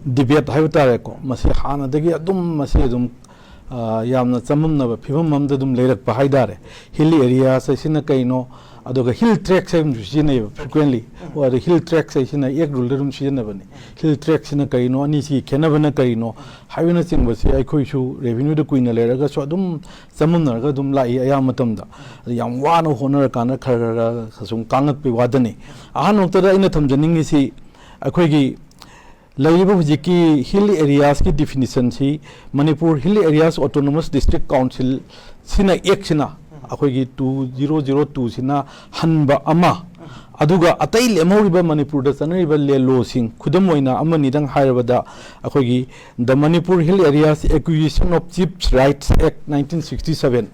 debate hai tare ko masi hana dagi adum masi adum yamna chamumna phibam mamda dum leirak pa haidare hilly area sai sina kaino adoga hill track sai sina frequently or hill track sai sina ek rule dum sina bani hill track sina kaino ani si khena bana kaino haina sing basi ai khoi shu revenue de kuina leraga so adum chamumna ga dum lai aya matam da yam wana honor kana khara sum kangat pe wadani ahan okta ina thamjaning si akhoi gi Laibu Hujiki hill areas ki definition si Manipur Hill Areas Autonomous District Council sina ek sina akhoi 2002 sina hanba ama aduga atai lemoriba Manipur da sanariba le law sing khudam oina amani dang hairabada akhoi the Manipur Hill Areas Acquisition of Chiefs Rights Act 1967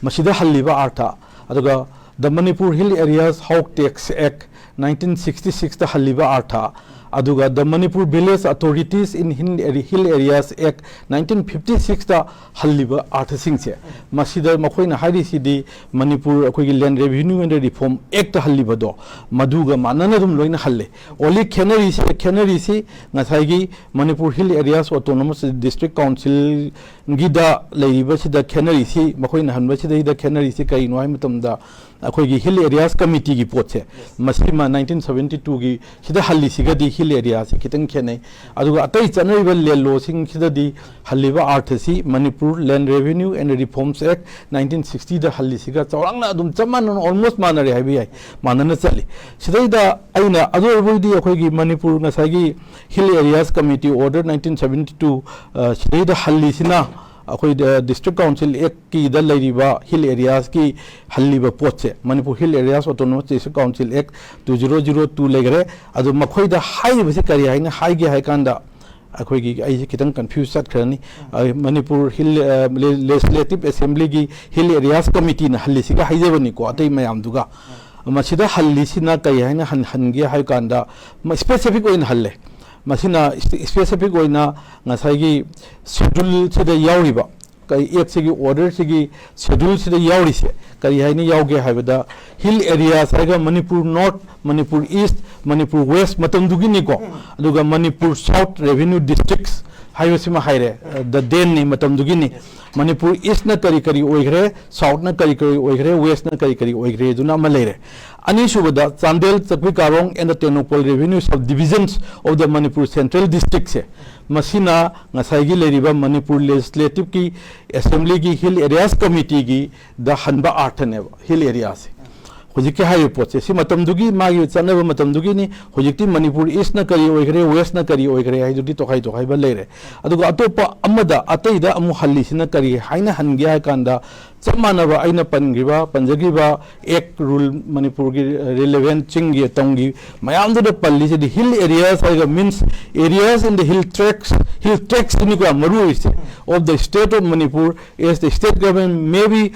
masida halliba artha aduga the Manipur Hill Areas Hawk Tax Act 1966 da halliba artha aduga the Manipur Village Authorities in Hill Areas Act 1956 da halliba arthasing se masida makhoina hari sidi Manipur akhoi Land Revenue and Reform Act halliba do maduga manana dum loina halle only canary si ngasai gi Manipur Hill Areas Autonomous District Council gida leiba sida canary si makhoina hanba sida da canary si kai no ai matamda akhoi gi Hill Areas Committee gi potse masima 1972 gi sida halli sigadi hill area se kitang khene aduga atai chanaiba lelo sing sidadi halliba arthasi Manipur Land Revenue and Reforms Act 1960 da halli siga chawrangna adum chaman almost manare haibi ai manana chali sidaida aina adorboidi akhoi gi Manipur ngasagi Hill Areas Committee Order 1972 sidaida halli sina akhoi District Council Act ki da lairiba Hill Areas ki halliba potse Manipur Hill Areas Autonomous District Council Act 2002 legare adu makhoi da hai basi kari haina hai gi hai kanda akhoi gi ai kitang confuse sat khrani Manipur Hill Legislative Assembly gi Hill Areas Committee na halli siga haijebani ko atai mayam duga masida halli sina kai haina han gi hai kanda specific oin halle masina specific oina ngasai schedule sida yauriba kai ek sigi order sigi schedule sida yauri se kai haini yauge haibada hill areas aiga Manipur North Manipur East Manipur West matamdugi ni ko aduga Manipur South Revenue Districts haibasima haire the den ni matamdugi ni Manipur East na kari kari oigre South na kari kari oigre West na kari kari oigre duna malaire ani subada Chandel Chakwi Karong and the Tenopol Revenue Subdivisions of the Manipur Central District se masina ngasai gi leriba Manipur Legislative ki Assembly gi Hill Areas Committee gi the hanba arthane hill areas hojik hai potse si matamdugi magi chanaba matamdugi ni hojikti Manipur East na kari oigre West na kari oigre hai dudi tokai ba leire aduga atopa amada ataida amu halli sina kari haina hangi ha kanda chamanaba aina panjagiba ek rule Manipur gi relevant chingi tongi mayamdu da palli se the hill areas means areas in the hill tracts ni ko maru is of the state of Manipur as the state government may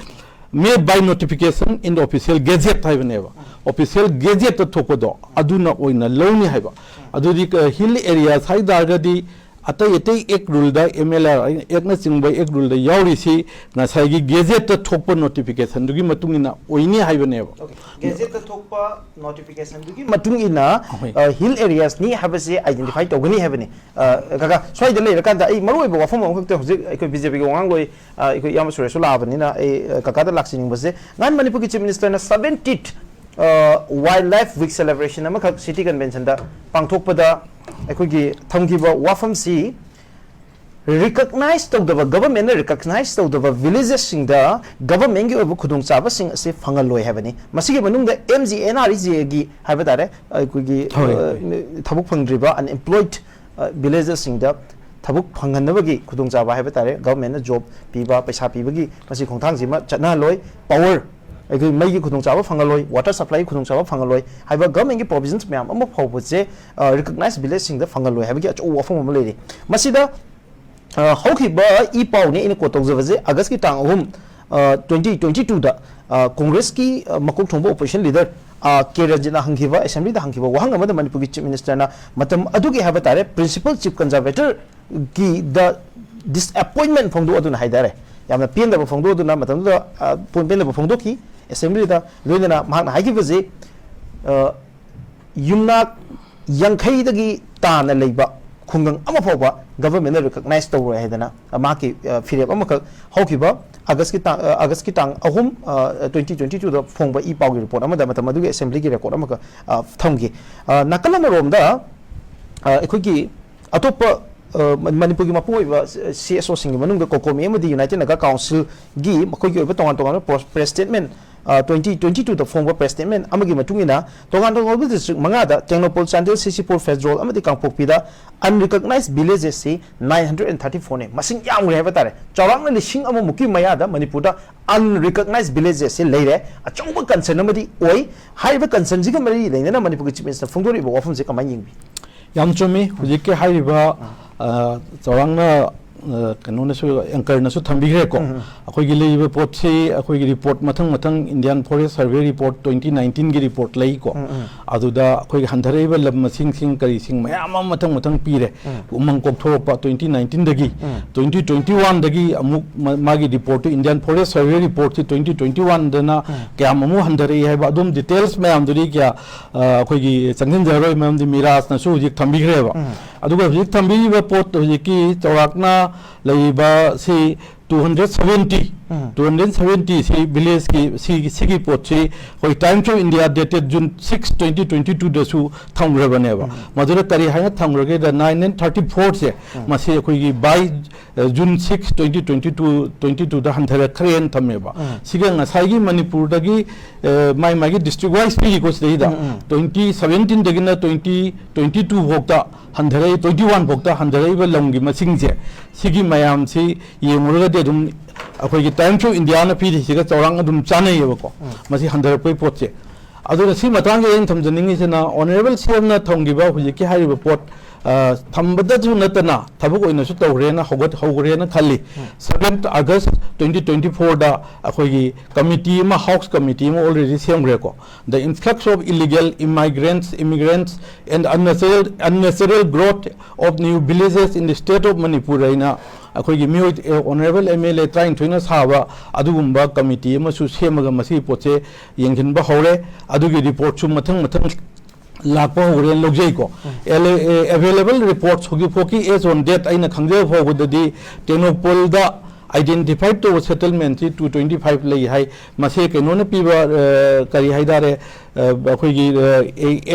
made by notification in the official gazette haibaneva official gazette to thokodo aduna oina lawni haiba adudi hill areas haidagadi atai ek rule da MLR ek na chingbai ek rule da yauri si na saigi gazette to thokpa notification dugi matungina oini haibaneva gazette to thokpa notification dugi matungina hill areas ni habase identify togani habani kaga swai da leira kanda ai maroi ba wafam am khakte hojik ai BJP go ngangoi ai yam sure sula bani na ai kaga da laksining base ngan Manipur ki chief minister na 70th wildlife week celebration ama khak city convention da pangthokpada aikogi thamgiba wafam si recognize tawdaba government na recognize tawdaba villages singda government gi obu khudung chaba sing ase phangaloi habani masigi manungda MGNREG gi habadare aikogi thabuk phangdriba unemployed villages singda thabuk phanganabagi khudung chaba habadare government na job piba paisa pibagi masi khongthang jima chana loi power aikogi mai gi khudung chaba phangaloi water supply khudung chaba phangaloi haiba government gi provisions myam am phawbuje recognize village singda phangaloi habagi achu wafam am leiri masida haukiba ipau ne in ko tawjabase August ki tang 2022 da Congress ki makok thongba opposition leader 𝗕𝗘𝗡 hangkiba assembly da hangkiba wahang amada Manipur ki chief minister na matam adugi haba tare principal chief conservator ki the disappointment phongdo aduna haidare yamna pen da phongdo aduna matam da point pen da phongdo ki assembly da loina mahna haikibaje yumna yankhai dagi ta na leiba khungang ama phawba government na recognize tawre haidana ma ki firep ama ka hawkiba August ki tang ahum 2022 da phongba I pau gi report ama da matamadu gi assembly gi record ama ka thamgi nakala marom da ekhoi atopa manipur gi mapu CSO sing manung da kokomi ama di United Naga Council gi makhoi gi tongan tongan press statement 2022 da phongba press statement amagi matungina tongan tongan district manga da 𝗕𝗚𝗡𝗙 CC4 federal amadi kangpokpi da unrecognized villages se 934 ne masing yang re ba tare chawang na lising ama muki maya da manipur da unrecognized villages se leire achongba concern amadi oi haiba concern ji ga mari leina na manipur gi chief minister phongdori ba wafum se kamai yingbi yam chumi hujike haiba chawang na kanona su anchor na su thambigre ko akoi gi leiba pot se akoi gi report mathang Indian Forest Survey report 2019 gi report lei ko aduda akoi handhare ba lam masing kari sing mayam mathang pire umang kok thop pa 2019 dagi 2021 dagi amuk magi report Indian Forest Survey report 2021 dana kyam amu handhare hai ba adum details mayam duri kya akoi gi changin jaroi mayam di miras na su hujik thambigre ba aduga hujik thambi ba pot hujiki chawakna leiba si 270 si village ki si pot si hoi Times of India dated June 6 2022 da su thamre bane ba madura tari ha thamre ge da 934 se masi khoi gi by June 6 2022 da hanthara khren thamme ba siga ngasai gi Manipur da gi mai gi district wise pi ko sei da 2017 da gi na 2022 bhokta hanthara 21 bhokta hanthara ba lam gi masing je sigi mayam si yemurga de dum akoi gi Times of India na pi siga chawrang adum chanai ba ko masi hanthara poi pot che adu si matang ge thamjaningi se na honorable CM na thongi ba huji ki hari ba pot thambada ju natana thabuk oina su tawre na hogre na khali 7th August 2024 da akoi gi committee ma house committee ma already semre ko the influx of illegal immigrants and unnecessary growth of new villages in the state of Manipur ina akoi gi honorable MLA trying to saba adugumba committee ma su semaga masi poche yenghin ba hore adugi report su mathang lakpa hore logjai ko available reports hogi foki as on date aina khangje phogudadi 𝗕𝗚𝗡𝗙 da identified to settlement 225 lei hai mase ke non piba kari haidare akoi gi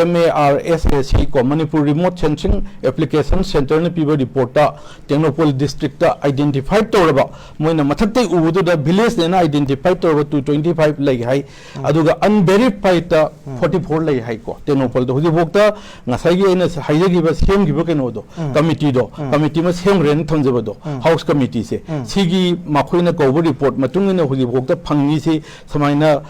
MARSAC ko Manipur remote sensing application center na piba report ta 𝗕𝗚𝗡𝗙 district ta identified to ba moina mathakte ubudu da village na identified to 225 lei hai aduga unverified ta 44 lei hai ko 𝗕𝗚𝗡𝗙 hoji bokta ngasai gi ina haije gi ba sem gi ba keno do committee ma sem ren thonjaba do house committee se sigi makhoi na ko report matung na hoji bokta phangni se samaina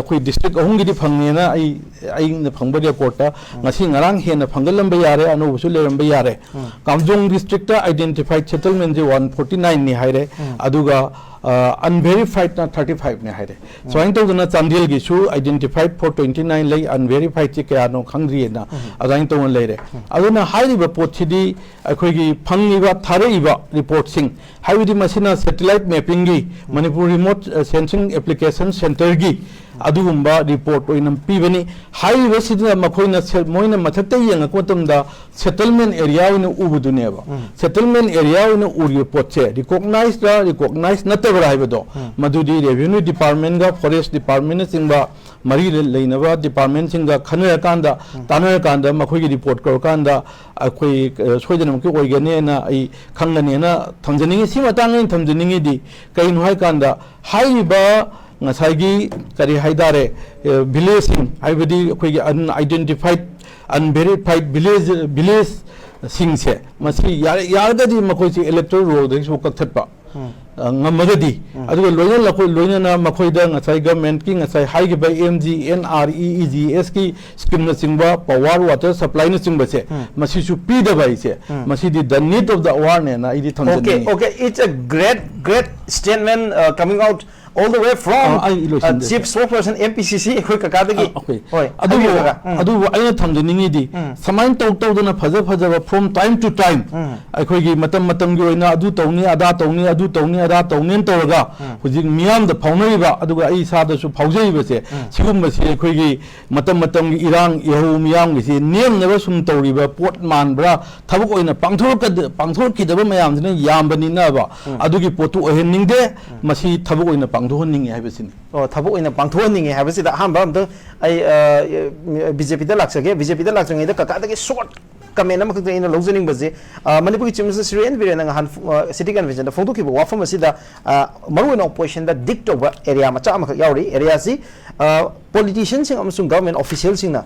khoi district ahung gi phangni na ai na phangba report ta ngasi ngarang he na phangalam ba yare anu busu leram ba yare kamjong district ta identified settlement je 149 ni haire aduga unverified na 35 ne haire so ain to na Chandel gi su identified for 29 lei unverified che kya no khangri na azain to leire aduna hairi ba pothidi akhoi gi phangi ba thare ba report sing haidi masina satellite mapping gi Manipur remote sensing application center gi adugumba report oinam pibani haiba sidina makoina moina mathakta yenga kotamda settlement area ina ubuduneba settlement area ina uri potche recognize natabra haibedo madudi revenue department ga forest department singba mari leinaba department singa khanera kanda tanara kanda makoi report kor kanda akoi soidanam ki oigane na ai khangane na thamjaningi sima tangin thamjaningi di kain hai kanda haiba ngasagi kari haidare village haibadi akoi unidentified unverified village sing se masi yardadi makoi si electoral roll de so kakthatpa ngamagadi aduga loina na makoi da ngasai government ki ngasai hai gi by MGNREGS ki scheme na singba power water supply na singba se masi su p da bai se masi the need of the awareness na idi thamjani okay it's a great statement coming out all the way from loisin chief spokesperson MPCC khoi ka da gi hoi adu aina thamjani di samain tawdana phaja from time to time akhoi gi matam gi oina adu tawni ada tawni tawga hujik miyam da phaunai ba aduga ai sa da su phaujai ba se sigum ba se akhoi gi matam gi irang yahu miyam gi se nem ne ba sum tawri ba pot man bra thabuk oina pangthor ki da ba mayam ne yam bani na ba adugi potu ohen ningde masi thabuk oina pangthor ningi hai ba sin thabuk oina pangthor ningi hai ba si da ham ba am ai BJP da laksage BJP da laksang da ka da gi short comment am khang ina lojning baje manipur ki chief minister Sri N Biren han city convention da phongto ki ba wafam asida maru in opposition da dict over area macha am khak yauri area si politicians sing amsung government officials sing na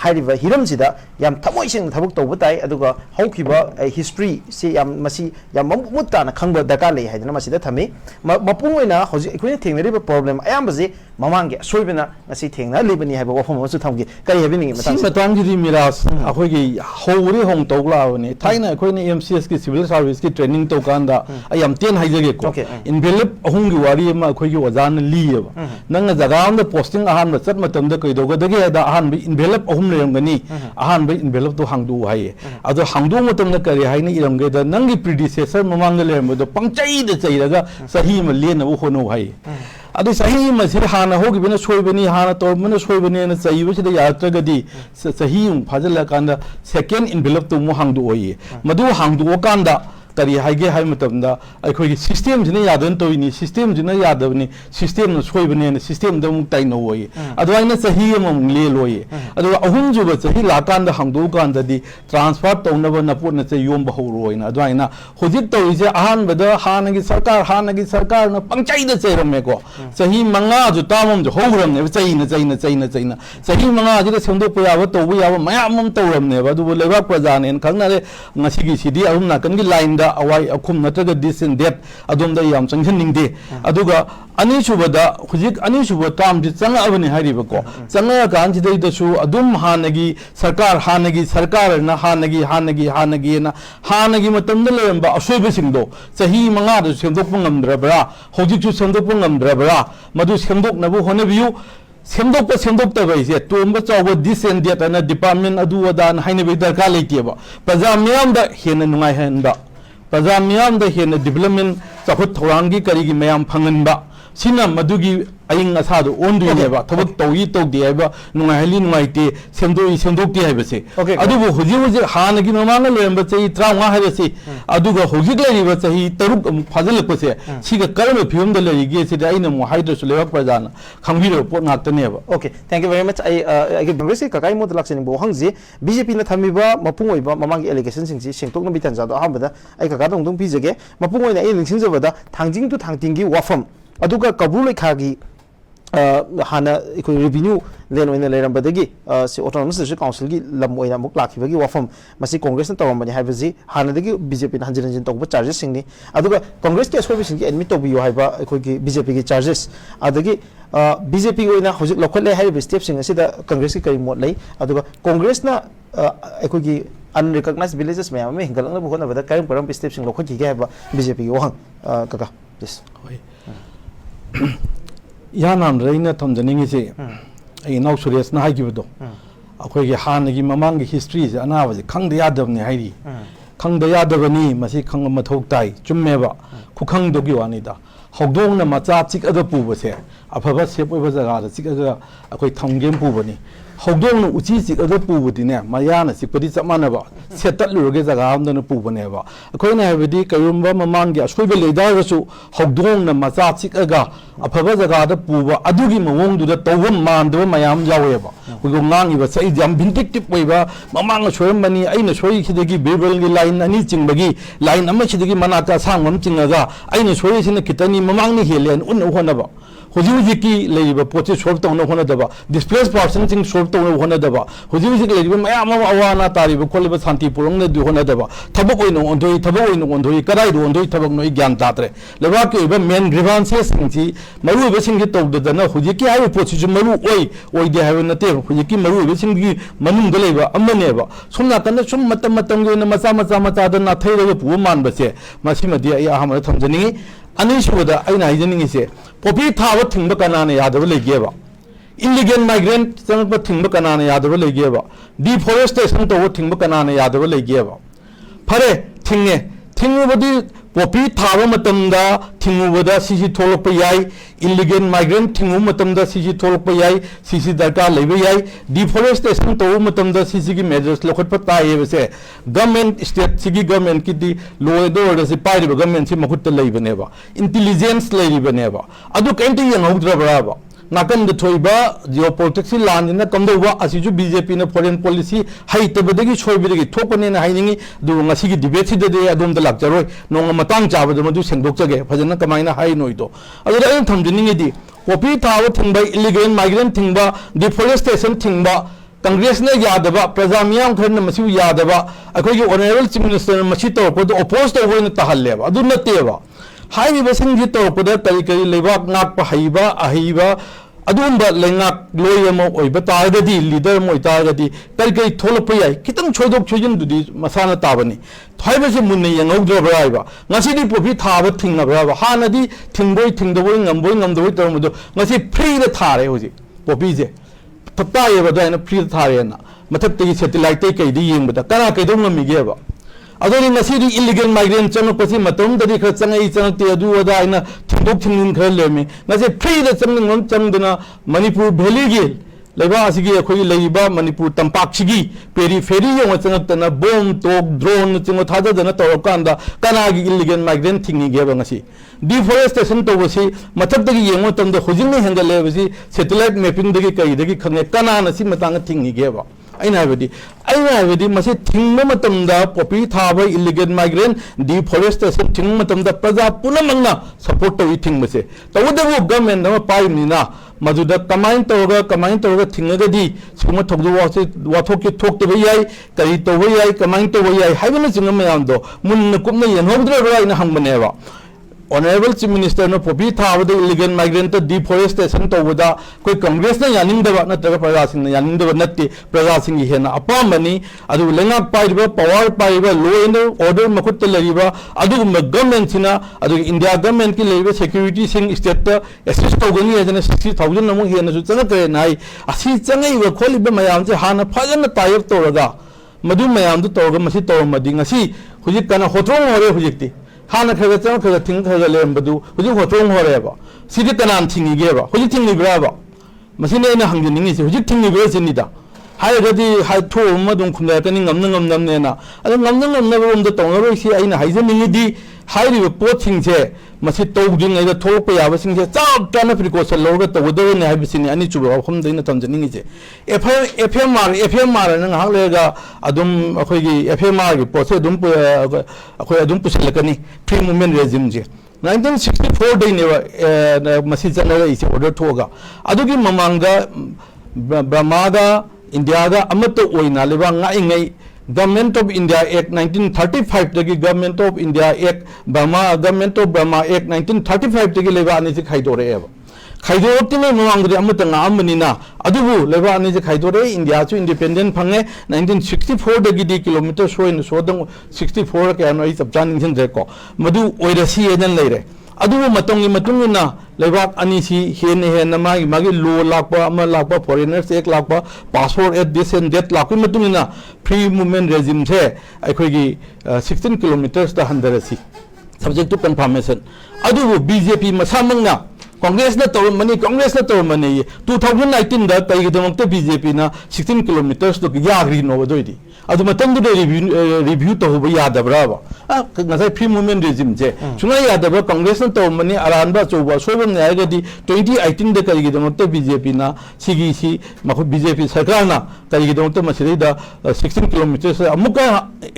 hairiba hiram sida yam thamoi sing thabuk tawba tai aduga haukiba history si yam masi yam mutta na khangba daka le haidana masida thami mapung oina hoji ikoi thengnari ba problem ayam baje mamangi soibena ngasi thengna libani haiba wafam asu thamgi kai habini matang si matang ji miras akhoi gi hori hong tawla ne thaina akhoi ne MCS ki civil service ki training to kanda ayam ten haijage ko envelope ahung gi wari ma akhoi gi wazan li ba nang jaga am da posting ahan chat matam da kai doga dage da ahan bi envelope ahum lerangani ahan bi envelope to hangdu hai ado hangdu matam da kari hai ni iramge da nangi predecessor mamang da lermo do pangchai da chai daga sahi ma lena wo hono hai adu sahi ma sir hana hogi bina soibani hana to mana soibani na chai bu sida yatra gadi sahi um phajala kanda second envelope to mo hangdu oi madu hangdu kanda tari haige hai matamda akhoi system jina yadan to ni system jina yadabni system no soibani na system da mu tai no oi adwaina sahi am le loi adu ahun ju ba sahi la kan da hangdu kan da di transfer to na ba na put na chai yom ba ho roi na adwaina hojik to ise ahan ba da hanagi sarkar na pangchai da chai ram me ko sahi manga ju tamam ju ho ram ne chai na sahi manga ji da semdo pa ya ba to bu ya ba mayam am to ram ne ba du lebak praja ne khang na re ngasi gi sidi ahum na kan gi line da awai akhum nataga this and that adom da yam changhan ningde aduga ani subada hujik ani suba tam ji changa abani hari ba ko changa kan ji da su adum hanagi sarkar na hanagi matam da lem ba asoi ba singdo sahi manga da semdok pungam drabra hujik chu semdok pungam drabra madu semdok na bu hone biu semdok ta bai se tomba chawa this and that na department adu adan haine bai darka leiti ba pajamyam da hena nungai henda pajamyam da hena development chahut thorangi karigi mayam phanganba sina madugi aying asado ondu ne ba thobak toyi togdi ba nungai hali nungai te semdokti hai base adugo hoji hanagi mamanga lemba chei 35 hai base aduga hoji lari ba chei taruk phajal ko se siga karame phim da lari ge se aina mo haidra sulewa prajana khangbiro pot ngakta ne ba okay thank you very much I ge bangladesh ka kai mod laksani bo hangji BJP na thamiba mapung oiba mamangi allegation singsi sengtok na bitan jado ahambada ai ka ga dong pijage mapung oina ai ningsingjabada thangjing tu thangtingi wafam aduga kabul khagi hana ikoi revenue len oina leram badagi se autonomous district council gi lam oina muk lakhi bagi wafam masi congress na tawam bani haibaji hana dagi BJP na hanjin tawba charges singni aduga congress ke ascope singi admit to biyo haiba ikoi gi BJP gi charges adagi BJP oina hojik lokhale haiba step sing asida congress ki kai mod lei aduga congress na ikoi gi unrecognized villages me ame hingalang na buhona bada kai param step sing lokhaki ge haiba BJP gi wahang kaka yes yanam reina thamjaningi se ai nau suresh na haigi bodo akhoi gi hanagi mamang gi history se anawa se khangda yadabni hairi khangda yadabani masi khang mathok tai chumme ba khukhang do gi wani da hogdong na macha chik aga pu ba se afaba se poi ba jaga da chik aga akhoi thamgem pu bani hogdong na uchi chik aga pu budi ne mayana sikpadi chamana ba setat luroge jaga am na pu bane ba akhoi na habidi kayumba mamang gi asoi be leida ga su hogdong na macha chik aga afaba jaga da pu ba adugi mawong du da tawam man do mayam yawe ba ugo ngang iba sai jam vindictive oi ba mamang soyam bani aina soi khidagi bible gi line ani chingbagi line amma khidagi manata sangam chingaga aina soi sina kitani mamang ni helen un hona ba hoji ki leiba poche solve tawna hona daba displaced person thing solve tawna hona daba hoji leiba maya ma awana tariba kolba santi purong na du hona daba thabak oino ondoi kadai do ondoi thabak noi gyan tatre leba ke ba main grievances singji maru be singi tawda na hoji ki ayo poche ju maru oi de hawe na te hoji ki maru be singi manung de leiba amane ba sumna kana sum matam ge na macha da na thaira pu man ba se masima dia ya hamara thamjani अनीसुबदा अइना हाइजनिंगिसे poppy थाबा थिंगबा कनाने यादव लेगेबा illegal migrant चंगबा थिंगबा कनाने यादव लेगेबा डिफॉरेस्टेशन तो थिंगबा कनाने यादव लेगेबा फरे थिंगे थिंगबदी पॉपी थाबा मतमदा थिंगुबदा सिसी थोलप याई इलीगल माइग्रेंट थिंगु मतमदा सिसी थोलप याई सिसी दरकार लेबे याई डिफॉरेस्टेशन तो मतमदा सिसी की मेजर्स लखत तायेबसे गवर्नमेंट स्टेट सिगी गवर्नमेंट की दी लॉ एंड ऑर्डर से पाइब गवर्नमेंट से मखुत लेबनेबा इंटेलिजेंस लेबनेबा अदु केंटी यंगौद्रबराबा नाकन थोइबा जियो पॉलिटिक्स लान कमदौबा असिजु बीजेपी ने फॉरेन पॉलिसी हैतबदगी सोइबदगी थोपने हाइनिंगी दुंगासिगी डिबेट सिददे अदोम द लाक्चरोय नोंग मतंग चाबद मदु सेंगदोकजगे फजन कमाइना हाइ नोइदो अदुदा अन थमजनिंगी पॉपी थाव थिंबा इलीगल माइग्रेंट थिंबा डिफॉरेस्टेशन थिंबा कांग्रेस ने यादबा प्रजा मियाम खरन मसिउ यादबा अखोगी ऑनरेबल चीफ मिनिस्टर मसि तोरपदो अपोज तोबोन तहल्लेबा अदु नतेबा हाइबसिंग तौरपद कई कई लेबाक नाप हईबा अहिबा अदुंबा लेंगाक लोयम ओइबा तारगदी लीडर मोइ तारगदी कई कई थोलप याई खितंग छोइदोक छोइजनदुदी मसाना ताबनी थाइबसे मुन्ने यंगौद्रबराइबा ngasiदी पॉपी थाब थिंगनबराबा हानदी थिंगबोय थिंगदबोय ngambोय ngambदबोय तरमदो ngasi फ्री द थारे होजि पॉपी जे ततायेबा दाइना फ्री द थारेना मथक्तगी सैटेलाइट कईदी येंबदा कना कईदो ngamiगेबा अदोनी नसीदी इलीगल माइग्रेंट चंगपसी मतम ददी खर चंगई चंगते अदु अदा आइना थिंदोक थिंगिन खर लेमे नसे फ्री द चंगन चंगदना मणिपुर वैली गे लेबा असिगी अखोई लेबा मणिपुर तंपाक्षिगी पेरीफेरी यंग चंगतना बम तोक ड्रोन चंग थाददना तोरकांदा कनागी इलीगल माइग्रेंट थिंगी गेबा ngasi डिफॉरेस्टेशन तोबसी मथक्तगी येंगो तंद होजिंग हेंगलेबसी सैटेलाइट मैपिंग दगी कईदगी खंगे कनाना सि मतांग थिंगी गेबा पॉपी थाब इलीगल माइग्रेंट डिफॉरेस्टेशन थिंग प्रजा पुनमंगा सपोर्ट तवी थिंगसे तवदबु गवर्नमेंट पाइबनिना मधुद कमाइन तौरगा थिंगदी सिगम थोदु वाथोकी थोक्तबे याई करी तौबे याई कमाइन तौबे याई हाइबन सिंग मयामदो मुन्न कुमना यंगौद्रबा इन हंगबनेबा ऑनरेबल चीफ मिनिस्टर ने पॉपी थाबद इलीगल माइग्रेंट डिफॉरेस्टेशन तौबदा कोई कांग्रेस ने यानिंगदबा नत्रगा प्रजा सिंग ने यानिंगदबा नत्ते प्रजा सिंग हेना अपामनी अदु लेंगाक पाइबा पावर पाइबा लॉ एंड ऑर्डर मखुत लरिबा अदु गवर्नमेंट सिना अदु इंडिया गवर्नमेंट की लेबा सिक्योरिटी सिंग स्टेट असिस्ट तौगनी एजना 60000 नमु हेना सु चंगते नाई असि चंगैबा खोलिबा मयाम से हाना फजन तायब तौरगा मदु मयाम दु तौरगा मसि तौरमदि ngasi हुजिक kana होट्रोंग होरे हुजिकति हाना खगा चंग खगा थिंग खगा लेमबदु हुजि होट्रोंग होरेबा सिदि कनान थिंगिगेबा हुजि थिंगिब्राबा मसिने इन हंगनिंगिसे हुजि थिंगिब्रा सिनिदा हायगदि हाय थो मदुं खुना कनि ngमनंगमननेना अद ngमनंगमनबरोम द तौनरोइसि आइना हाइजनिंगिदि हाइरिबा पोथिंगसे मसि तौदिंगैदा थोप याबसिंगसे चाप चाना प्रिकॉशन लौगा तौदोने हाइबसिनि अनि चुबा वखम दैना तमजनिंगिसे एफएमआर नंग हालेगा अदुम अखोइगी एफएमआर गी पोसे अदुम अखोइ अदुम पुसलकनी फ्री मूवमेंट रेजिम जे 1964 दैनेवा मसि चनगा इसे ऑर्डर थोगा अदुगी ममांगा ब्रह्मागा इंडियागा अमतो ओइना लेबा ngaingei Government of India Act 1935 तगी Government of India Act Burma Government of Burma Act 1935 तगी लेबा अनि से खाइदोरेबा खाइदोरतिने ममांगदि अमत ngaमनिना अदुबु लेबा अनि से खाइदोरे इंडिया सु इंडिपेंडेंट फंगे 1964 दगी दी किलोमीटर सोइन सोदंग 64 के अनो इ सबजान निंजन को मदु ओइरसी एजन लेरे अदुबु मतंगी मतुंगिना लेबाक अनिसी हेन हेन मागी मागी लो लाकपा फॉरेनर्स एक लाकपा passport at this end date लाकपा मतुंगिना फ्री मूवमेंट रेजिम से अखोगी 16 किलोमीटर्स दा हंदरसी सब्जेक्ट टू कंफर्मेशन अदुबु बीजेपी मसामंगा कांग्रेस ने तौरमनी 2019 दा कईगदमक्ते बीजेपी ना 16 किलोमीटर्स तो याग्री नो दोइदी अदु मतंदु रिव्यू तो होबा यादबराबा ngасai फ्री मूवमेंट रेजिम जे सुना यादबरा कांग्रेस ने तौरमनी अरानबा चौबा सोबम नायगदी 2018 दा कईगदमक्ते बीजेपी ना सीगीसी मखु बीजेपी सरकार ना कईगदमक्ते मसिदा 16 किलोमीटर्स अमुका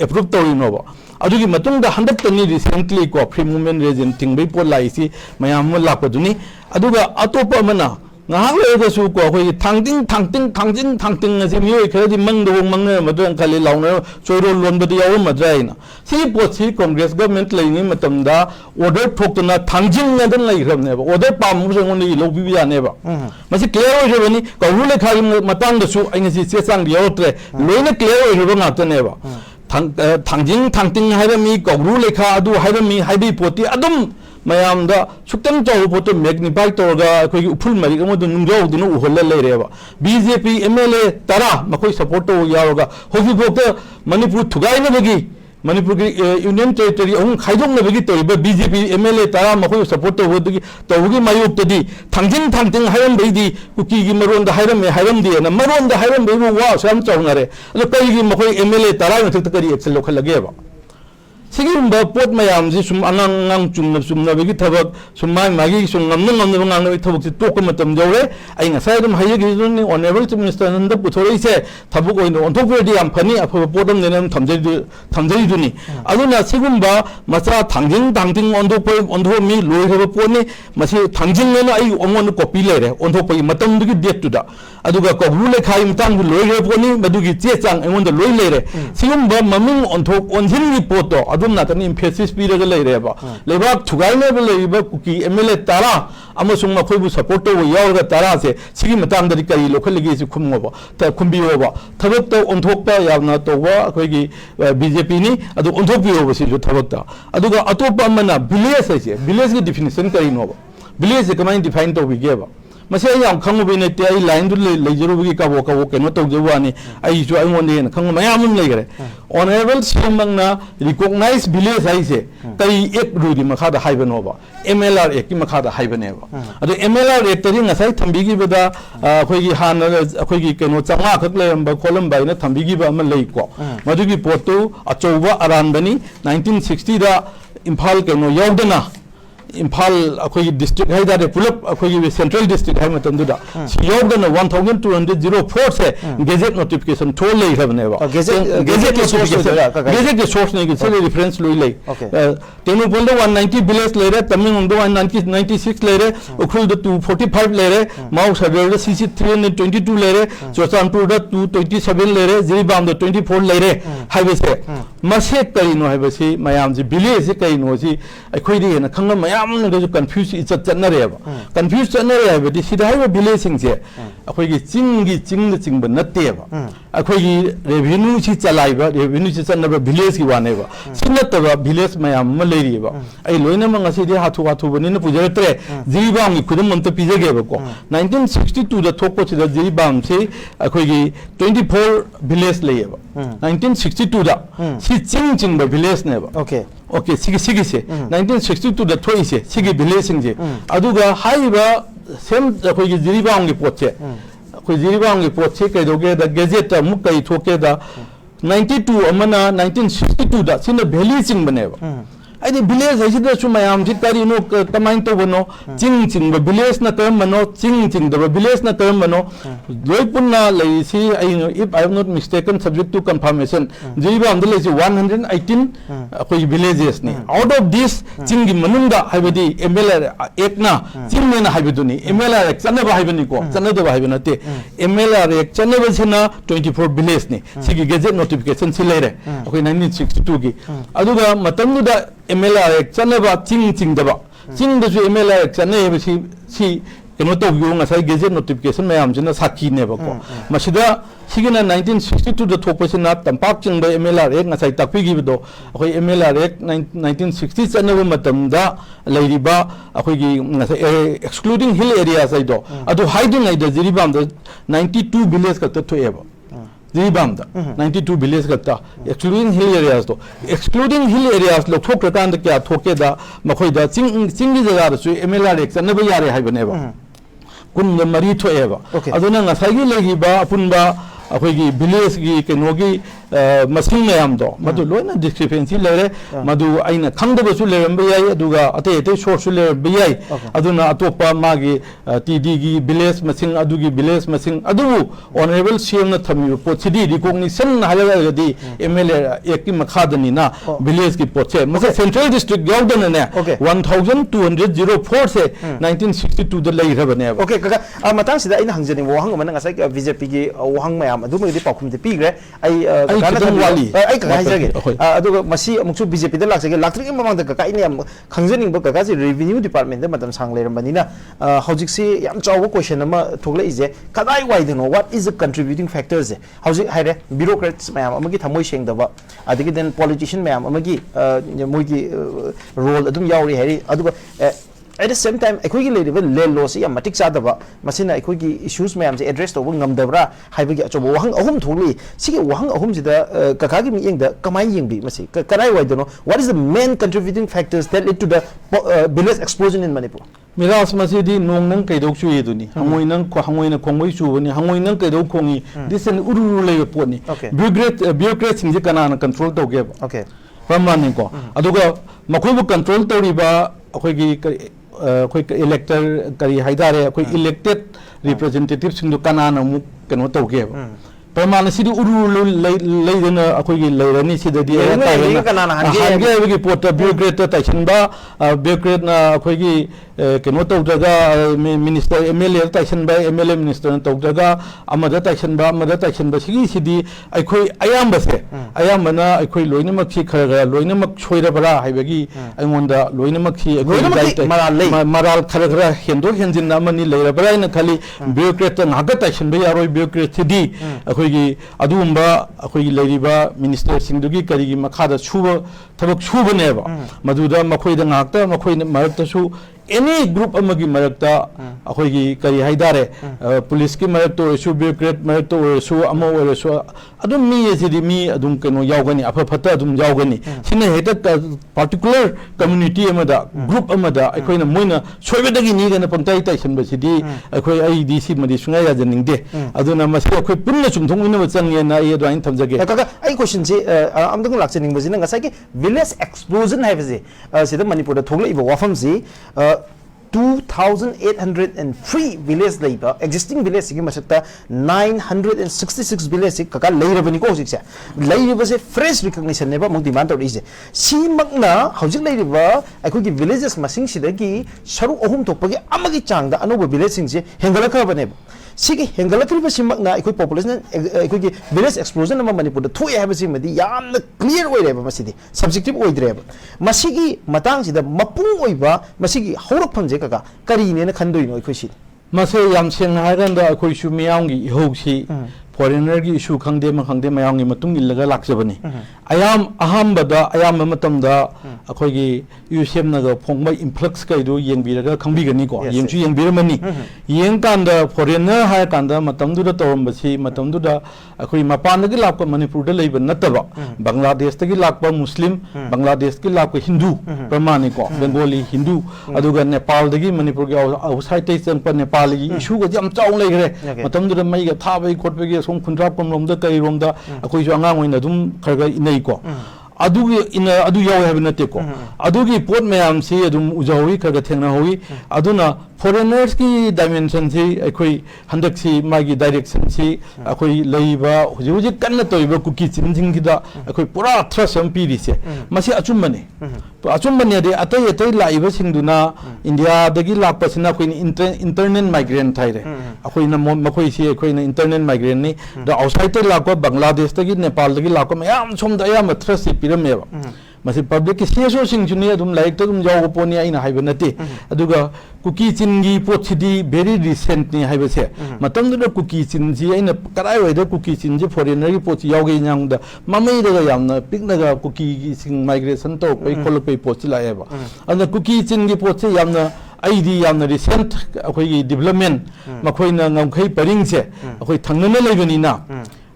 अप्रूव तौरिनोबा अदुगी मतुंगदा हंदक्तनी रिसेंटली को फ्री मूवमेंट रेजिम थिंगबै पोल लाइसी मयाम लापदुनी अदुगा अतोप मना ngahang legasu ko khoi thangting ase mioi khadi mangdo mangne madran khali launa choiro lonbadi yaw madraina si pochi congress government laini matamda order thoktuna thangjing nadan lai gramne ba order pam jongoni lobi ya ne ba masi clear oi jebani ko rule khari matang da su aina si sesang yotre loina clear oi jeba ngata ne ba thangting haira mi ko rule kha adu haira mi haibi poti adum ma'am सुतम चाव पोटो magnify तौर अखोई उफुल मरी नुंजौदुन उहल लेरेब बीजेपी एमएलए तरा मखोई सपोर्ट यावगा होजिफोक्ता मणिपुर थुगाइनबगी मणिपुर की यूनियन टेरिटरी अहम खाइदोंनबगी तौरिबा बीजेपी एमएलए तरा मखोई सपोर्ट तौबगी मायोक्तदी थांजिंग थांजिंग हायरमबैदी कुकी की मरोंद हायरमे हायरमदी न मरोंद हायरमबैबो वा सम चावनारे अदो कईगी मखोई एमएलए तरा मथक करी एक्शन लोखलगेबा सिगिरुंबा पोट मयाम जी सुम अनंग चुमनबगी थबक सुमाय मागी सुम नमनबी थबक तोक मतम जौरे आई ngасai दम हायगी जुनि ऑनरेबल चीफ मिनिस्टर नंद पुथोरैसे थबक ओइन ओंथोपेडी याम फनी अफब पोटम नेनम थमजै दुनि अदुना सिगुंबा मचा थांजिंग थांजिंग ओंथो मी लोइहब पोनी मसी थांजिंग नेना आई ओंगोन कॉपी लेरे ओंथोपई मतम दुगी डेट तुदा अदुगा कोगलु लेखाई मतंग लोइहब पोनी मदुगी चेचांग एंगोंद लोइ लेरे सिगुंबा ममिंग ओंथोक ओंजिन रिपोर्ट अदुम नातनी इम्फेसिस पीरग लेरेबा लेबाक थुगाइनेब लेबा कुकी एमएलए तारा अमसुंग मखोइबु सपोर्ट तो यावगा तारा से सिगी मतंगदरी कई लोखलगी सि खुमगोबा त खुंबियोबा थबक त ओंथोकता यावना तोबा अखोइगी बीजेपी नि अदु ओंथोकबियोबा सि थबकता अदुगा अतोपा अमना विलेज है विलेज की डिफिनेशन करिनोबा विलेज से कमाइन डिफाइन तोबिगेबा मसे याम खंगबि नेते आई लाइन दु लेजरुबि काबो काबो केनो तौजवानी आई जो आइमोंदे खंग मयाम लेगरे ऑनरेबल सीएमना रिकॉग्नाइज विलेज हाइसे कई एक रूदी मखादा हाइबनोबा एमएलआर एक की मखादा हाइबनेबा अदो एमएलआर एक तरी ngasai थंबिगी बदा अखोइगी हान अखोइगी केनो चंगा खक लेरंबा खोलंबाइना थंबिगी बा अम लेको मदुगी पोटो अचौबा अरानबनी 1960 दा इम्फाल केनो यौदना इम्फाल अखोई डिस्ट्रिक्ट है दारे पुलप अखोई सेंट्रल डिस्ट्रिक्ट है मतंदुदा सियोगदन 1204 से गेजेट नोटिफिकेशन थो ले हबनेबा गेजेट के सोर्स नहीं से रेफरेंस लोई ले तेनु बोलदो 190 बिलियन ले रे तमिंग दो 196 ले रे उखुल द 245 ले रे माउ सर्वेर सीसी 322 ले रे चोचानपुर द 227 ले रे जिरीबाम द 24 ले रे हाइबेसे मसे करिनो हाइबेसे मयाम जी बिलियन से करिनो जी अखोई दे न खंग मयाम कंफ्यूज इज्जत चनरेब कंफ्यूज चनरे है सिदा है विलेज सिंगसे अखोई चिंग चिंब नतेब अखोई रेवेन्यू से चलाइबा रेवेन्यू से चनब विलेज की वानेब सिनतब विलेज मयाम लेरीब आई लोइनम ngasi हाथु हाथु बनिन पुजरत्रे जिरीबाम की खुदम मंत पिजगेबको 1962 द थोको से जिरीबाम से अखोई 24 विलेज लेब 1962 दा सी चिंग चिंब विलेज नेब ओके सिगी से 1962 दा थोई से सिगी विलेज सिंजे अदुगा हाइबा सेम अखोई जिरीबाम की पोचे अखोई जिरीबाम की पोचे कैदोगे द गेजेट मुक कई थोके दा 92 अमना 1962 दा सिन वैली चिंग बनेबा आई विलेज है सुमयाम से करीनो कमाइन तो बनो चिंग चिंग विलेज न करम बनो चिंग चिंग द विलेज न करम बनो लोई पुन्ना लई सी I if I am not mistaken subject to confirmation जीबा हम ले 118 कोई विलेजेस ने आउट ऑफ दिस चिंग की मनुंगा हाइबदी एमएलआर एक ना चिंग में ना हाइबदुनी एमएलआर एक चने हाइबनी को चने दो हाइबनते एमएलआर एक चने बसेना 24 विलेज ने सिगी गेजेट नोटिफिकेशन से ले रे कोई 1962 की अदुगा मतंदुदा एमएलआर एक चनबा चिंग चिंगदबा चिंगदसु एमएलआर एक चने बसी सी केनो तो यो ngasai गेजेट नोटिफिकेशन मैम जिना साखी नेबको मसिदा सिगिना 1962 द थोपसिना तंपाक चिंग एमएलआर एक ngasai ताकपिगिबदो अखोई एमएलआर एक 1960 चनबा मतमदा लेरिबा अखोई ngasai एक्सक्लूडिंग हिल एरिया साइदो अदो हाइडिंग आइद जिरिबाम द 92 विलेज का तथोएबा जिरीबाम 92 विलेज का एक्सक्लूडिंग हिल एरियाज तो एक्सक्लूडिंग हिल एरियाज लोग थोक प्रकार क्या थोके दा मखोई दा चिंग की जगह रसु एमएलआर एक चनब यारे हाइबनेबा कुन मरी थोएबा अदुना ngasai लेगिबा अपुनबा अखोई विलेज की केनोगी मसिंग मैम दो मधु लोना डिस्क्रिपेंसी लेरे मधु आइना खंगदबसु लेरंबे याई अदुगा अते अते सोर्स लेरंबे याई अदुना अतोपा मागी टीडी की विलेज मसिंग अदुगी विलेज मसिंग अदुबु ऑनरेबल सीएम न थमी पोचिदी रिकॉग्निशन हालगदी एमएलए एक की मखादनी ना विलेज की पोचे मसे सेंट्रल डिस्ट्रिक्ट गौदन ने 1204 से 1962 द लेरबने ओके काका मतang sida ina hangjani wo hang mana ngasai BJP की वहां मैम अदुमगदी पाखुमदि पिग्रे आई खितंग वाली ai ka hai jage aduga masi amuksu BJP da laksage laktri mamang da ka ine am khangjaning ba ka ji revenue department da matam sang leram banina hojik si yam chaw question ama thogle ije kadai wai de no what is the contributing factors hojik haire bureaucrats mayam amagi thamoi seng da ba adigi then politician mayam amagi moigi role adum yauri hari aduga at the same time ekhoi gi level le laws ya matik cha daba masina ekhoi gi issues mayam je address to ngam dabra haiba gi achobo wahang ahum tholi sigi wahang ahum jida kaka gi mi yeng da kamai yeng bi masi karai wai dono what is the main contributing factors that led to the village explosion in Manipur miras masidi nong nang kaidok chu yeduni hangoi nang khongoi chu bani hangoi nang kaidok khongi this an uru le pot ni bureaucrat sing je kana control to ge okay pramani ko aduga makhoi bu control to riba akhoi gi कोई इलेक्टर करी हाइदारे कोई elected representative Sindhu कनाना मु कनो तौगे प्रमाण सिदि उरु लेदना अखोई लेरनी सिदि हागे गी pot bureaucrat ताइसनबा bureaucrat ना अखोई कनो तौदगा मिनिस्टर एमएलए ताइसनबा एमएलए मिनिस्टर तौदगा अमदा ताइसनबा सिदि अखोई अयामबसे अयामना अखोई लोइनमक सि खरगा लोइनमक छोइरबरा हाइबगी अङोंदा लोइनमक सि मराल खरगा हेंदो हेंजिन अमनि लेरबरा न खाली ब्यूरोक्रेट नागा ताइसनबा यारोय ब्यूरोक्रेट सिदि अखोई अदुंबा अखोई लेरिबा मिनिस्टर सिंधुगी करिगी मखादा छुबा थबक छुबनेबा मदुदा मखोइदा ngakta मखोइना मरक्तसु any group amagi marakta akhoi kari haidare police ki marakto su bureaucrat marakto su amo su adum mi yesidi mi adum keno yaugani afa phata adum yaugani sine heta particular community amada group amada akhoi na moina soibedagi ni gana pangtai tai sanba sidi akhoi ai dc madi sunga ya janingde aduna masi akhoi punna chumthong ina changye na ye dwain thamjage kaka ai question ji amdang lakchening bajina ngasai ki village explosion haibje sida manipur da thogle ibo wafam ji 2,803 village labor existing village sigi masakta 966 village sigi kaka lairabani ko hojik se lairiba se fresh recognition neba mong demand to ise si makna hojik lairiba akhoi gi villages masing sidagi saru ahum thokpagi amagi changda anoba village sing se hengalakha baneba sigi hengalakriba simakna akhoi population akhoi gi village explosion ama manipur da thoi haba si madi yamna clear oireba masidi subjective oidreba masigi matang sida mapung oiba masigi haurak phamje kaka kari ne na khandoi no akhoi si mase yam seng hairanda akhoi su miyang gi hoksi foreigner gi issue khangde mayang gi matung illaga lakjabani ayam ahambada ayam matamda akhoi gi usem na ga phongba influx kai do yengbiraga khangbigani ko yengchu yengbiramani yengkanda foreigner ha kanda matamdu da torombasi matamdu da akhoi mapan gi lakpa manipur da leiba nataba bangladesh ta gi lakpa muslim bangladesh gi lakpa hindu pramani ko bengali hindu aduga nepal da gi manipur gi outside tai changpa nepal gi issue ga jam chaung leigre matamdu da mai ga thabai khotbe gi som khundra pamlom da kai rom da akhoi ju angang oina dum kharga inei ko adugi ina adu yaw have nate ko adugi pot mayam si adum ujawi kharga thengna howi aduna foreigners ki dimension si akhoi handak si magi direction si akhoi leiba huji kanna toiba kuki chinjing gida akhoi pura thrust am piri se masi achumbane achumbane de atai laiba singduna india dagi lakpa sina akhoi internal migrant thaire akhoi na makhoi si akhoi na internal migrant ni the outside lakpa bangladesh dagi nepal dagi lakpa mayam somda ya thrust si pirameba masi public ki CSO sing juni adum like to dum jaw poni aina haiba nate aduga cookie chingi pochidi very recent ni haiba se matang da cookie chin ji aina karai wai da cookie chin ji foreigner gi pochi yawge nyang da mamai da yamna pikna ga cookie sing migration to pai kolpai pochi la eba ana cookie chin gi pochi yamna aidi yamna recent akhoi development makhoi na ngamkhai paring se akhoi thangnana leibani na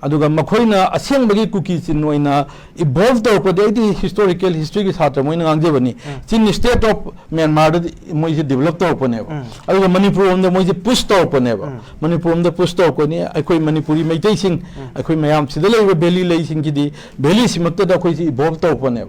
aduga makhoi asengbagi cookie chin oina evolve to prodei historical history ki satra moina ngangje bani chin state of Myanmar moi je develop to pone aduga manipur on the moi je push to pone manipur on the push to ko ni akoi manipuri maitai sing akoi mayam sidale valley lei sing ki di valley simakta da koi ji evolve to pone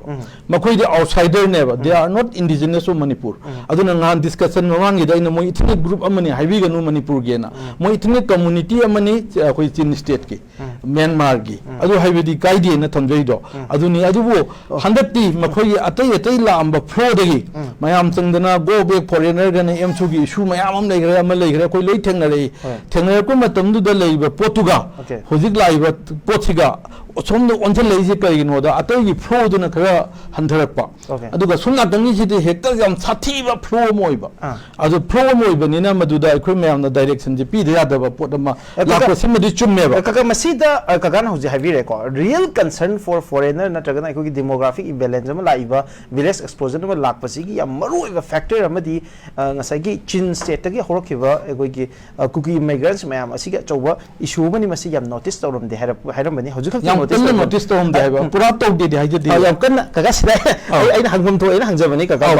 makhoi de outsider ne they are not indigenous of Manipur aduna ngan discussion mangi da ina moi ethnic group amani haibi ganu Manipur ge na moi ethnic community amani akoi chin state ki Myanmar gi adu haibedi kaidi na thamjai do aduni adubu handati makhoi atai la amba flow dagi mayam changdana go back foreigner gana emchu gi issue mayam am leigre am leigre koi lei thengna ko matamdu da leiba potuga hojik laiba pochiga somno onse leise kaino da atai flow duna khara handharpa aduga sumna dangi sidi hekta yam sathi ba flow moiba adu flow moiba nina maduda akhoi mayam na direction ji pi da da ba potama la ko simadi chumme ba kaka masida kaka na hoji habi ko real concern for foreigner na taga na ko demographic imbalance ma laiba village explosion ma lakpasi gi yam maru ba factor amadi ngasai gi chin state ta gi horokhiba ko gi cookie immigrants mayam asiga choba issue bani masi yam notice tawram de hairam bani hoji khak notice tawram de ba pura taw de haije de yam kan kaka sida aina hangum to aina hangjabani kaka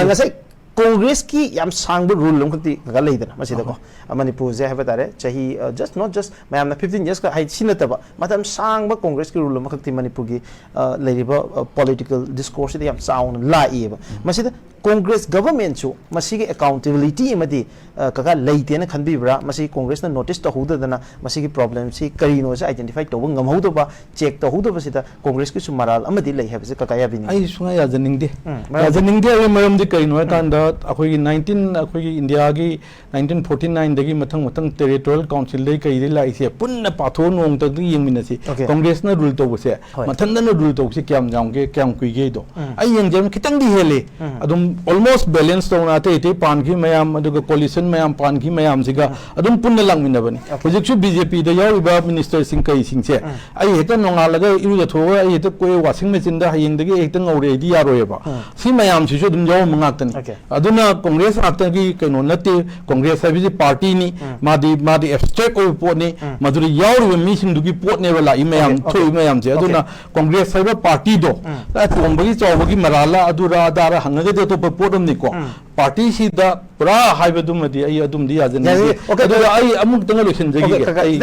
ngasai Congress ki yam sangbu rule lom khati kaka leidana masida ko manipur je haba tare chahi just not just mayam na 15 years ka hai sinata ba matam sangba Congress ki rule lom khati manipur gi leiriba political discourse yam sound la eba masida Congress government chu masigi accountability amadi kaka leite na khanbi bra masi Congress na notice to huda dana masigi problem si karino se identify to ngam huda ba check to huda ba sida Congress ki su maral amadi lei have se kaka ya bini ai sunga ya janing de ai mayam di karino ta da akhoi 19 akhoi India gi 1949 dagi mathang territorial council dei kai la ise punna patho nong ta di yengmina si Congress na rule to se mathang na rule to se kyam jam ge kyam kui ge do ai yang jam kitang di hele adum almost balanced to na te pan ki mayam aduga coalition mayam pan ki mayam siga adum punna lang minna bani hojik su BJP da yaw ba minister sing kai sing che ai heta nonga laga iru da tho ai heta koi washing machine da hayeng da ge heta ngore di yaro ba si mayam si su dum yaw mangak tan aduna Congress after ki kaino nate Congress service party ni madi abstract o pot ni maduri yaw mi sing du ki pot ne wala I mayam thoi mayam je aduna Congress service party do la tombagi chawbagi marala adura adara hangage de to potram ni ko party si da pura haibadum di ai adum di ajan okay do ai amuk tang election jagi ai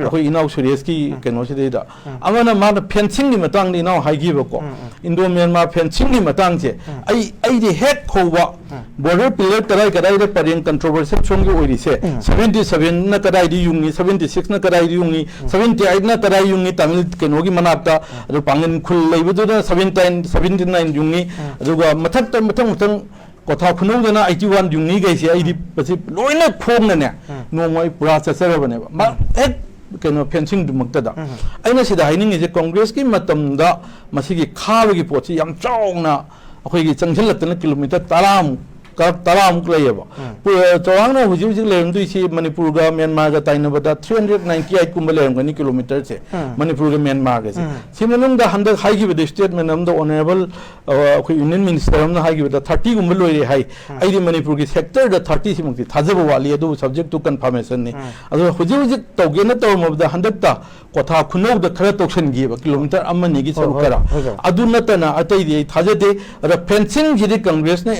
koi inau serious ki keno si da amana ma fencing ni matang ni nau haigi ba ko Indo Myanmar fencing ni matang je ai di head khowa border pillar karai da pareng controversy chong gi ori se 77 na karai di yungi 76 na karai di yungi 78 na karai yungi tamil keno gi manapta ado pangin khul leibudu na 79 yungi aduga mathang kotha khunung dana 81 yungi gaisi ai di pasi loina khong na ne nomoi pura chasara bane ma ek keno fencing du makta da aina sida haining je Congress ki matam da masigi khawa gi pochi yam chawna akhoi gi changchilak kilometer 30 taram klayeba chawang na huji lem du si Manipur ga Myanmar ga taina bada 398 kumbalem gani kilometer che Manipur ga Myanmar ga simanung da handak hai gi bada statement nam da honorable ko union minister nam hai gi bada 30 kumbal oi hai ai di Manipur gi sector da 30 simung ti thajaba wali adu subject to confirmation ni adu huji tawge na taw mabda handak ta kotha khunau da khara toksan gi ba kilometer amani gi sarukara adu natana atai di thajade ra fencing gi Congress na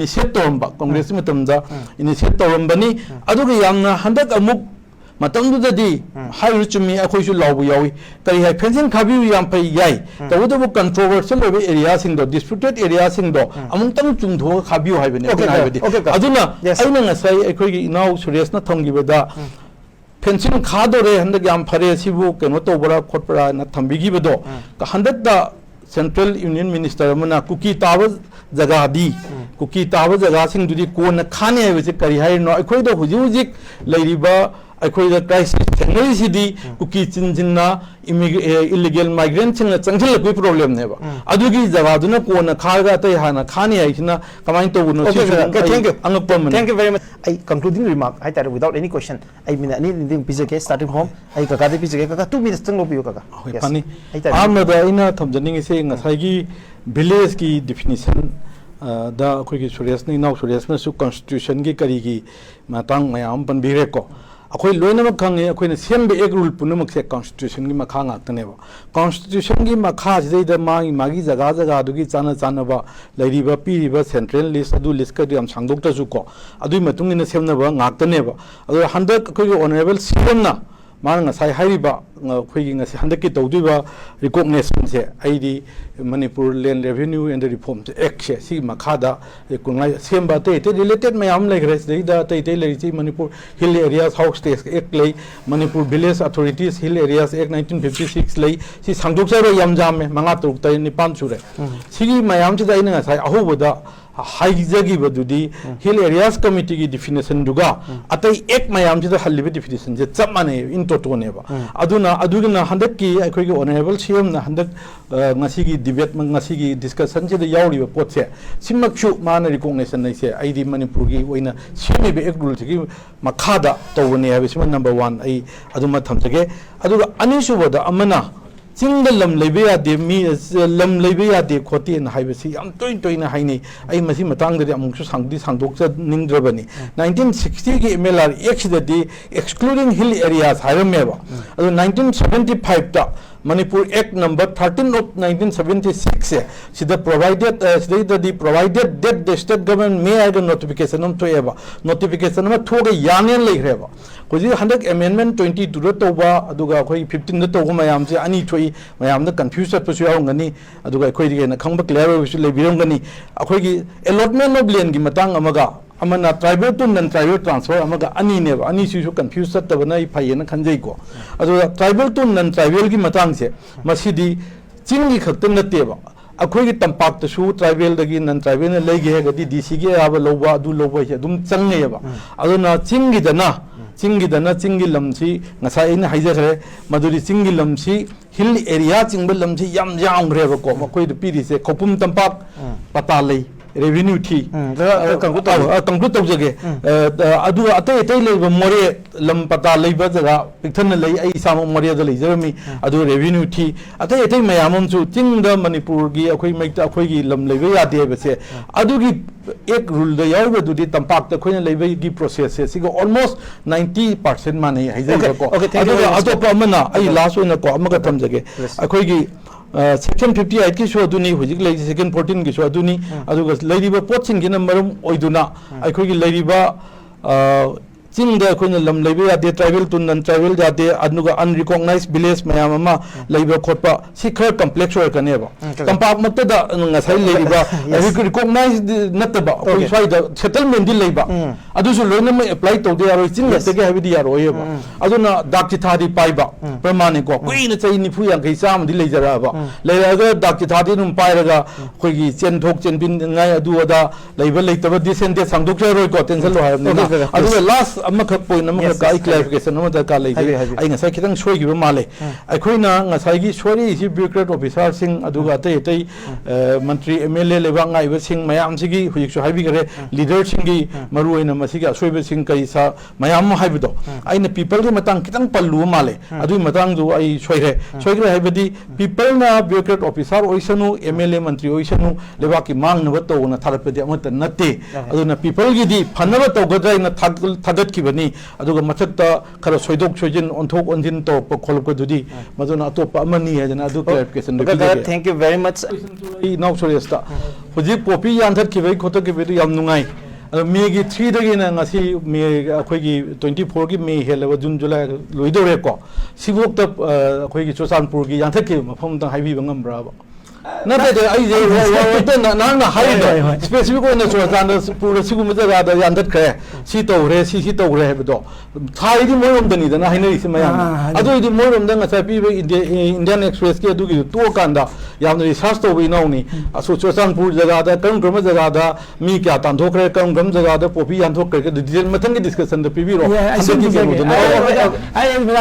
initiate toramba Congress matamda initiate torambani aduga yamna handak amuk matamdu dadi hairu chumi akhoi su lawbu yawi kari hai fencing khabi yam pai yai tawudu bu controversial area sing do disputed area sing do amung tam chungtho khabi hai bane aduna aina ngasai akhoi gi inau suresh na thongi beda fencing khadore handak yam phare sibu keno to bora khotpara na thambigi bedo handak da Central Union Minister amana cookie tawa jaga di cookie tawa jaga sing dudi ko na khane hai wese kari hai no akhoi da huji leiriba akhoi da crisis technology sidi cookie chinjinna illegal migrants sing changchil koi problem ne ba adugi jaga duna ko na khaga tai hana khane hai sina kamai to no si thank you very much I concluding remark I tell without any question I mean any pizza starting home I kaka de pizza kaka 2 minutes tang lobiyo kaka yes amada ina thamjaning se ngasai gi village ki definition da khoi gi suresh ni now suresh na su constitution gi kari gi matang mayam pan bire ko akhoi loina mak khange akhoi na sembe ek rule punamak se constitution gi makha ngak tane ba constitution gi makha jidai da magi jaga du gi chana ba lairi ba pi ba central list adu list ka diam sangdok ta su ko adui matung ina semna ba ngak tane ba adu handak akhoi honorable CM na mang ngasai hariba khoi gi ngasi handak ki tawduba recognition se aidi Manipur Land Revenue and Reform Act si makhada kungai semba te related mayam like res da te le si Manipur Hill Areas House States Act lei Manipur Village Authorities Hill Areas Act 1956 lei si sangdok sa yam jam me manga turuk ta ni pan sure si mayam chi da ina ngasai ahoboda हाइजगिबदुदी hill areas committee की definition दुगा अतै एक मयाम जिदा हल्लिबे definition जे चप माने इन टोटोनेबा अदुना हंदक की अखोई की ऑनरेबल सीएम ना हंदक ngasi की डिबेट ngasi की डिस्कशन जे यावरिबा पोटसे सिमक्सु माना रिकॉग्निशन नैसे आईदी मणिपुर की ओइना सिमिबे एक रूल की मखादा तौबने हाबिसम नंबर 1 आई अदुमा थमजगे अदुगा अनिसुबदा अमना चिंग लम लेबे यादे मी लम लेबे यादे खोती न हाइबसी याम तोइन तोइन हाइनी आई मसी मतंग दे अमुसु सांगदी सांगदोक च निंद्रबनी 1960 की एमएलआर एक्सददी एक्सक्लूडिंग हिल एरियाज हाइरमेबा अदु 1975 ता Manipur Act number 13 of 1976 sida provided sida the provided that the state government may have a notification to eva notification ma thoga yanen legreba koji 100 amendment 22 to ba aduga khoi 15 to ba mayam se ani thoi mayam da confuse pasu yaungani aduga khoi dige na khangba clear wisu lebirongani akhoi gi allotment of land gi matang amaga amana tribal to non tribal transfer amaga ani ne ba ani su confuse tabana I phayena khanjai ko adu tribal to non tribal gi matang se masidi chingi khaktan nate ba akhoi gi tampak ta su tribal dagi non tribal ne lege he gadi dc gi aba loba adu loba he dum changne ba aduna chingi dana chingi lamsi ngasa ina haija khare maduri chingi lamsi hill area chingbal lamsi yam jang re ba ko makoi de piri se khopum tampak pata lei revenue thi conclude tawjage adu atai atai leiba more lam pata leiba jaga pikthana lei ai samo more da lei jerami adu revenue thi atai atai mayamam chu chingda manipur gi akhoi maikta akhoi gi lam leiba yade bese adu gi ek rule da yaw du di tampak ta khoina leiba gi process se sigo almost 90% mane haijai ko adu pa mana ai last one ko amaga thamjage akhoi gi section 58 की show दुनी हुजिक ले section 14 की show दुनी अदुगा लेरिबा poaching की नंबरम ओइदुना अखोई की लेरिबा चिंग the अखोई lump लेबे यादे ट्राइबल टू नॉन ट्राइबल जाते अदुगा अनरिकॉग्नाइज्ड विलेज मयाम अमा लेबा खोटपा सिखर कॉम्प्लेक्स ओर कनेबा कंपाक मत द ngasai लेरिबा रिकॉग्नाइज्ड नतबा ओइ स्वाइ द सेटलमेंट दि लेबा अदुसु लोइना म अप्लाई तौदे यारो चिंग लते के हाबिदि यारो येबा अदुना दाकि थादि पाइबा प्रमाणे को कुइन चै निफु यांगै चाम दि लेजराबा लेरागा दाकि थादि नुम पाइरगा खोइगी चेनथोक चेनबिन ngai adu ada leiba leitaba descendant sangdok roi ko tension lo hayamna adu last amakha point amakha kai clarification ama da ka lei ai ngasai khitang soi gi ba male aikhoina ngasai gi sori si bureaucrat officer sing aduga tai tai mantri mla leba ngai ba sing mayam sigi hujik so haibi gare leader sing gi maru oina masigi asoiba sing kai sa mayam haibido aina people gi matang khitang pallu male adu matang ju ai soire haibadi people na bureaucrat officer oisanu mla mantri oisanu leba ki mang na to na tharapedi amata nate aduna people gi di phanaba to godai na thagat ki bani aduga mathakta khara soidok soijin onthok onjin to kholko dudi maduna atop amani hajana adu clarification thank you very much now sorry sta huji popi yanthat ki bai khoto ki bai yam nungai मे की 3 दगी ना ngasi मे अखोई की 24 की मे हेलबा जून जुलाई लोइदोरे को सिबोक त अखोई की चोसानपुर की यांथक की मफम त हाइबी बंगमब्रा नते आई जे वोट ना हाइदो स्पेसिफिक ओना चोसानपुर सिगुम जगा द यांथक खरे सी तौरे सी तौरे हेबदो थाइदि मोरम दनी दना हाइनरि से मयाम अदो इदि मोरम दंग सा पीबे इंडियन एक्सप्रेस के अदुगी तो कांदा याम रिसर्च तो वी नौनी असो चोसानपुर जगा द कम जगा द मी क्या तांथोखरे कम जगा द पोपी यांथोक करके डिटेल मथंग डिस्कशन द पीबी रो